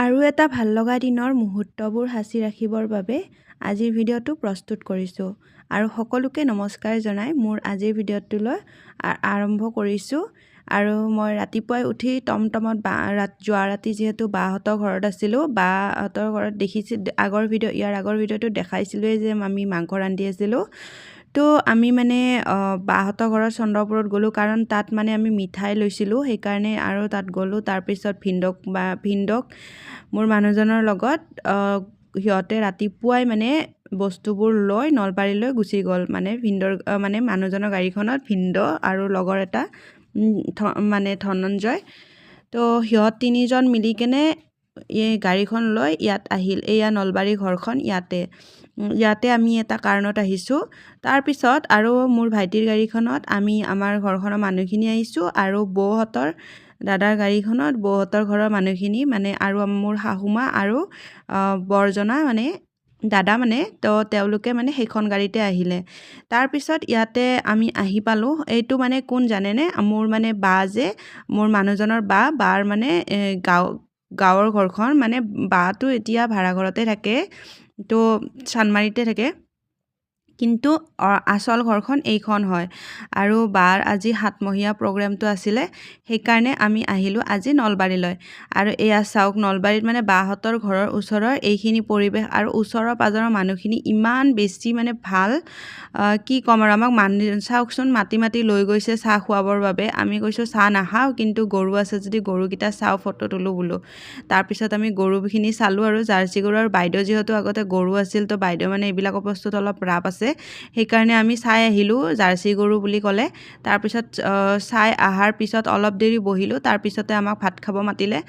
আৰু এটা ভাল লগা দিনৰ মুহূৰ্তবোৰ সাঁচি ৰাখিবৰ বাবে আজিৰ ভিডিঅ'টো প্ৰস্তুত কৰিছোঁ আৰু সকলোকে নমস্কাৰ জনাই মোৰ আজিৰ ভিডিঅ'টোলৈ আৰম্ভ কৰিছোঁ। আৰু মই ৰাতিপুৱাই উঠি টমটমত যোৱা ৰাতি যিহেতু বাহঁতৰ ঘৰত আছিলোঁ, বাহঁতৰ ঘৰত ইয়াৰ আগৰ ভিডিঅ'টো দেখাইছিলোঁৱেই যে আমি মাংস ৰান্ধি আছিলোঁ। তো আমি মানে বাহঁতৰ ঘৰত চন্দ্ৰপুৰত গ'লোঁ, কাৰণ তাত মানে আমি মিঠাই লৈছিলোঁ, সেইকাৰণে আৰু তাত গ'লোঁ। তাৰপিছত ভিনদক মোৰ মানুহজনৰ লগত সিহঁতে ৰাতিপুৱাই মানে বস্তুবোৰ লৈ নলবাৰীলৈ গুচি গ'ল। মানে মানুহজনৰ গাড়ীখনত ভিনদ আৰু লগৰ এটা মানে ধনঞ্জয়। তো সিহঁত তিনিজন মিলি কেনে এই গাড়ীখন লৈ ইয়াত আহিল। এয়া নলবাৰী ঘৰখন ইয়াতে আমি এটা কাৰণত আহিছোঁ। তাৰপিছত আৰু মোৰ ভাইটিৰ গাড়ীখনত আমি আমাৰ ঘৰখনৰ মানুহখিনি আহিছোঁ, আৰু বৌহঁতৰ দাদাৰ গাড়ীখনত বৌহঁতৰ ঘৰৰ মানুহখিনি মানে আৰু মোৰ শাহুমা আৰু বৰজনা মানে দাদা তো তেওঁলোকে মানে সেইখন গাড়ীতে আহিলে। তাৰপিছত ইয়াতে আমি আহি পালোঁ। এইটো মানে কোন জানেনে? মোৰ মানে মোৰ মানুহজনৰ বাৰ মানে গাঁৱৰ ঘৰখন, মানে বাটো এতিয়া ভাড়া ঘৰতে থাকে, তো চানমাৰিতে থাকে, কিন্তু আচল ঘৰখন এইখন হয়। আৰু বাৰ আজি 7মহীয়া প্ৰগ্ৰেমটো আছিলে, সেইকাৰণে আমি আহিলোঁ আজি নলবাৰীলৈ। আৰু এয়া চাওক, নলবাৰীত মানে বাহঁতৰ ঘৰৰ ওচৰৰ এইখিনি পৰিৱেশ আৰু ওচৰৰ পাজৰৰ মানুহখিনি ইমান বেছি মানে ভাল, কি ক'ম আৰু। আমাক চাওকচোন, মাতি লৈ গৈছে চাহ খুৱাবৰ বাবে। আমি কৈছোঁ চাহ নাখাওঁ, কিন্তু গৰু আছে যদি গৰুকেইটা চাওঁ, ফটো তোলোঁ বোলো। তাৰপিছত আমি গৰুখিনি চালোঁ, আৰু জাৰ্চি গৰু, আৰু বাইদেউ যিহেতু আগতে গৰু আছিল, তো বাইদেউ মানে এইবিলাকৰ বস্তুত অলপ ৰাপ আছে, সেইকাৰণে আমি চাই আহিলোঁ জাৰ্চি গৰু বুলি ক'লে। তাৰপিছত চাই অহাৰ পিছত অলপ দেৰি বহিলোঁ, তাৰপিছতে আমাক ভাত খাব মাতিলে।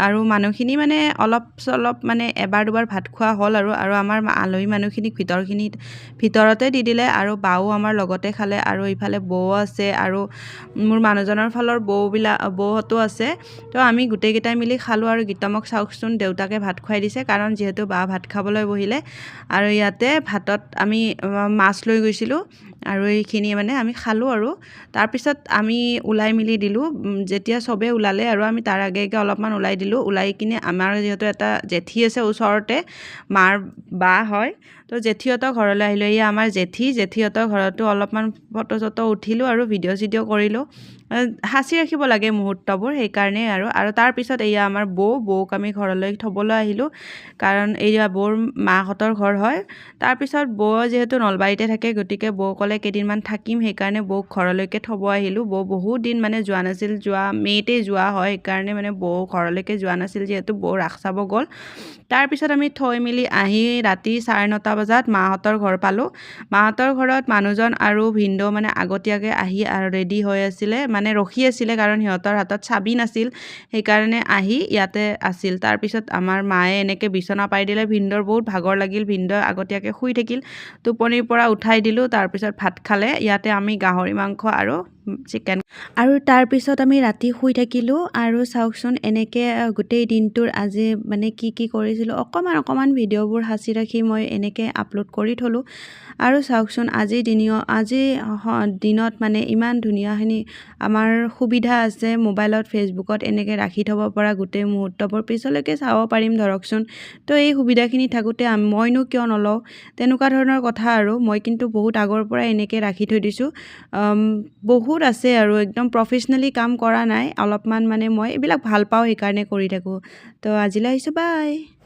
আৰু মানুহখিনি মানে অলপ চলপ মানে এবাৰ দুবাৰ ভাত খোৱা হ'ল, আৰু আমাৰ আলহী মানুহখিনিক ভিতৰতে দি দিলে, আৰু বাও আমাৰ লগতে খালে। আৰু ইফালে বৌ আছে, আৰু মোৰ মানুহজনৰ ফালৰ বৌহঁতো আছে। তো আমি গোটেইকেইটাই মিলি খালোঁ। আৰু গীতমক চাওকচোন, দেউতাকে ভাত খুৱাই দিছে, কাৰণ যিহেতু বা ভাত খাবলৈ বহিলে। আৰু ইয়াতে ভাতত আমি মাছ লৈ গৈছিলোঁ, আৰু এইখিনি মানে আমি খালোঁ। আৰু তাৰপিছত আমি ওলাই মেলি দিলোঁ। যেতিয়া চবেই ওলালে আৰু আমি তাৰ আগে অলপমান ওলাই দিলোঁ। ওলাই কিনে আমাৰ যিহেতু এটা জেঠী আছে ওচৰতে, মাৰ বা হয়, তো জেঠীহঁতৰ ঘৰলৈ আহিলোঁ। এয়া আমাৰ জেঠীহঁতৰ ঘৰতো অলপমান ফটো চটো উঠিলোঁ আৰু ভিডিঅ' চিডিঅ' কৰিলোঁ। সাঁচি ৰাখিব লাগে মুহূৰ্তবোৰ, সেইকাৰণেই। আৰু তাৰপিছত এয়া আমাৰ বৌক আমি ঘৰলৈ থ'বলৈ আহিলোঁ, কাৰণ এয়া বৌৰ মাহঁতৰ ঘৰ হয়। তাৰপিছত বৌ যিহেতু নলবাৰীতে থাকে, গতিকে বৌ ক'লে কেইদিনমান থাকিম, সেইকাৰণে বৌক ঘৰলৈকে থ'ব আহিলোঁ। বৌ বহুত দিন মানে যোৱা নাছিল, মে'তে যোৱা হয়, সেইকাৰণে মানে বৌ ঘৰলৈকে যোৱা নাছিল, যিহেতু বৌ ৰাস চাব গ'ল। তাৰপিছত আমি থৈ মেলি আহি ৰাতি 9:30 বজাত মাহঁতৰ ঘৰ পালোঁ। মাহঁতৰ ঘৰত মানুহজন আৰু ভিনদেউ মানে আগতীয়াকৈ আহি ৰেডি হৈ আছিলে, মানে ৰখি আছিলে, কাৰণ সিহঁতৰ হাতত চাবি নাছিল, সেইকাৰণে আহি ইয়াতে আছিল। তাৰপিছত আমাৰ মায়ে এনেকৈ বিচনা পাৰি দিলে। ভিনদেউৰ বহুত ভাগৰ লাগিল, ভিনদেউ আগতীয়াকৈ শুই থাকিল, টোপনিৰ পৰা উঠাই দিলোঁ। তাৰপিছত ভাত খালে। ইয়াতে আমি গাহৰি মাংস আৰু চিকেন, আৰু তাৰপিছত আমি ৰাতি শুই থাকিলোঁ। আৰু চাওকচোন, এনেকৈ গোটেই দিনটোৰ আজি মানে কি কৰিছিলোঁ, অকণমান ভিডিঅ'বোৰ সাঁচি ৰাখি মই এনেকৈ আপলোড কৰি থলোঁ। আৰু চাওকচোন, আজিৰ দিনত মানে ইমান ধুনীয়াখিনি আমাৰ সুবিধা আছে, মোবাইলত ফেচবুকত এনেকৈ ৰাখি থ'ব পৰা গোটেই মুহূৰ্তবোৰ পিছলৈকে চাব পাৰিম ধৰকচোন। তো এই সুবিধাখিনি থাকোঁতে মইনো কিয় নলওঁ, তেনেকুৱা ধৰণৰ কথা। আৰু মই কিন্তু বহুত আগৰ পৰা এনেকৈ ৰাখি থৈ দিছোঁ। বহুত আছে, আৰু একদম প্ৰফেচনেলি কাম কৰা নাই, অলপমান মানে মই এইবিলাক ভাল পাওঁ, সেইকাৰণে কৰি থাকোঁ। তো আজিলৈ আহিছোঁ, বাই।